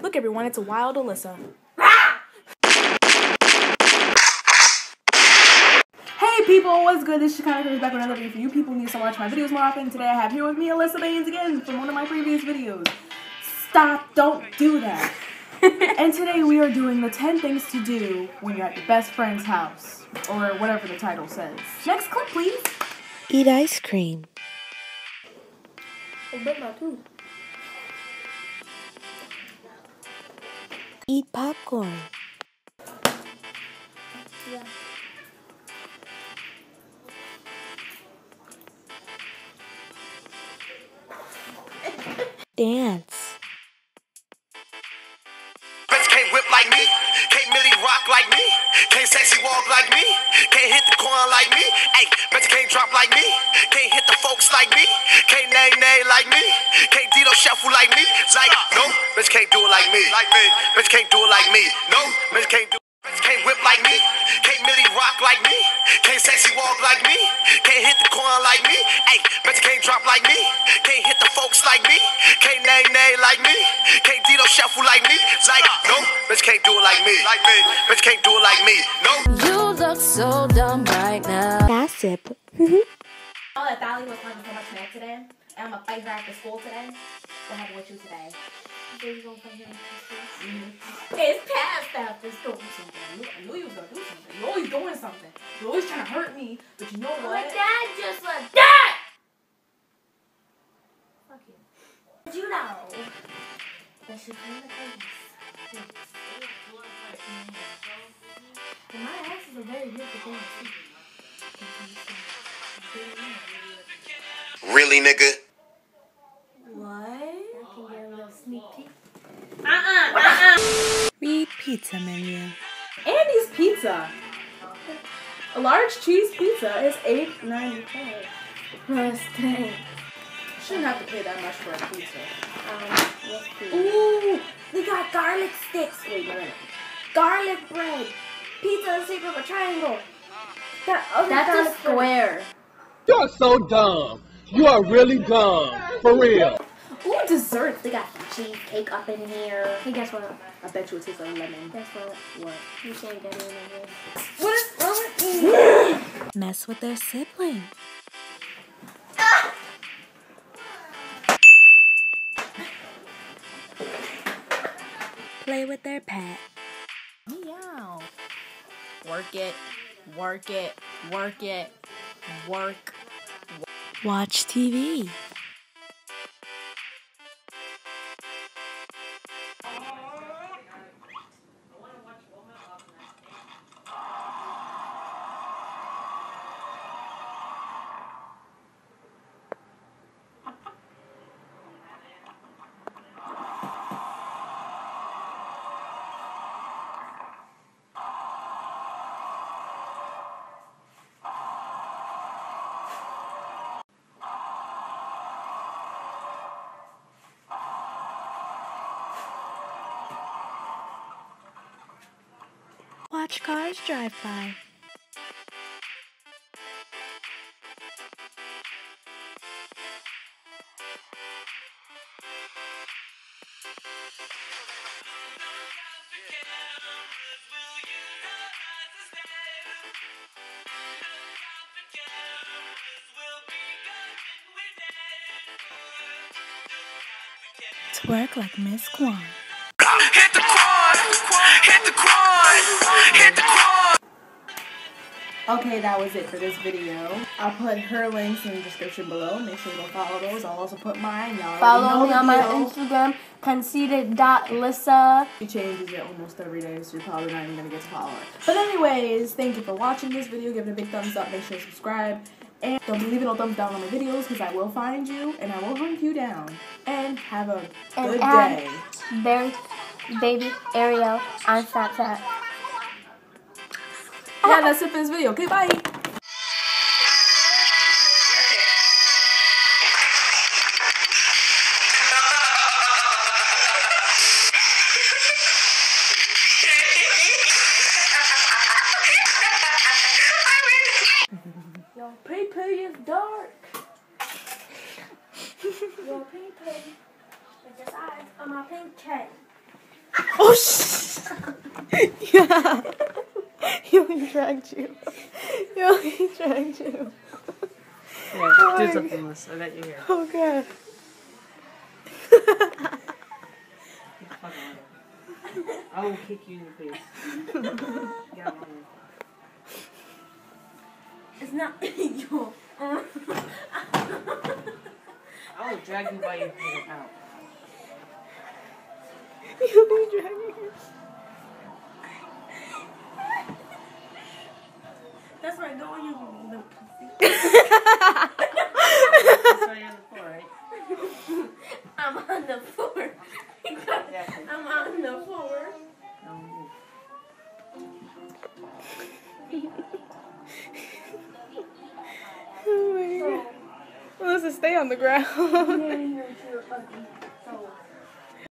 Look everyone, it's a wild Alyssa. Hey people, what's good? This is Shekinah comes back with another video for you people who need to watch my videos more often. Today I have here with me Alyssa Baines again from one of my previous videos. Stop, don't do that. And today we are doing the 10 things to do when you're at your best friend's house. Or whatever the title says. Next clip please. Eat ice cream. I bit my tooth. Eat popcorn. Yeah. Dance. Bitch can't whip like me, can't Millie rock like me, can't sexy walk like me, can't hit the corn like me, ayy, bitch can't drop like me, can't hit the folks like me, can't nay like me, can't Dito shuffle like me, like, no, bitch can't do it like me, bitch can't do it like me, no, bitch can't do it. Bitch can't whip like me, can't Millie rock like me, can't sexy walk like me, can't hit the corn like me, ayy, bitch can't drop like me, can't hit the folks like me, can't nay like me, can't Dito shuffle like me, like, no, bitch can't do it like me, bitch can't do it like me, no. You look so dumb right now. Gossip. Oh, that Thali was playing so much snack today, and I'm gonna fight her after school today. What happened with you today? It's past after school. I knew you was gonna do something. You're always doing something. You're always trying to hurt me, but you know what? My dad just like that! Fuck you. Did you know that she's in the police? And my ass is a very beautiful thing to see. Really, nigga? What? I can get a little sneak peek. Read pizza menu. Andy's Pizza. A large cheese pizza is $8.95. Plus 10. Shouldn't have to pay that much for a pizza. Yes, please. Ooh, we got garlic sticks. Wait a minute. Garlic bread. Pizza is shaped of a triangle. That's That's a square. You're so dumb. You are really dumb. For real. Ooh, desserts. We got cheesecake up in here. Hey, guess what? I bet you it tastes like lemon. Guess what? What? You can't get in here. What is wrong with me? Mess with their sibling. Play with their pet. Meow. Work it. Work it. Work it. Work. Watch TV. Watch cars drive by. Twerk like Miss Kwan. Hit the quad, hit the quad, hit the quad. Okay, that was it for this video. I'll put her links in the description below. Make sure you go follow those. I'll also put mine. Y'all Follow me on my deal. Instagram, conceited.lissa. She changes it almost every day, so you're probably not even going to get to follow her. But anyways, thank you for watching this video. Give it a big thumbs up. Make sure to subscribe. And don't be leaving no thumbs down on my videos because I will find you and I will hunt you down. And have a good day. Baby Ariel on Snapchat. Yeah, that's it for this video. Okay, bye. Your pee-pee is dark. Your pee-pee is the size of my pink chain. Oh, yeah. He only dragged you. He only dragged you. Yeah, do something, Liz. I bet you're here. Oh, God. I will kick you in the face. Get out of my way. It's not you. I will drag you by your hair out. He only dragged you. That's right. Go on you. That's why you're on the floor, right? I'm on the floor. Exactly. I'm on the floor. Oh my God. Melissa, stay on the ground. So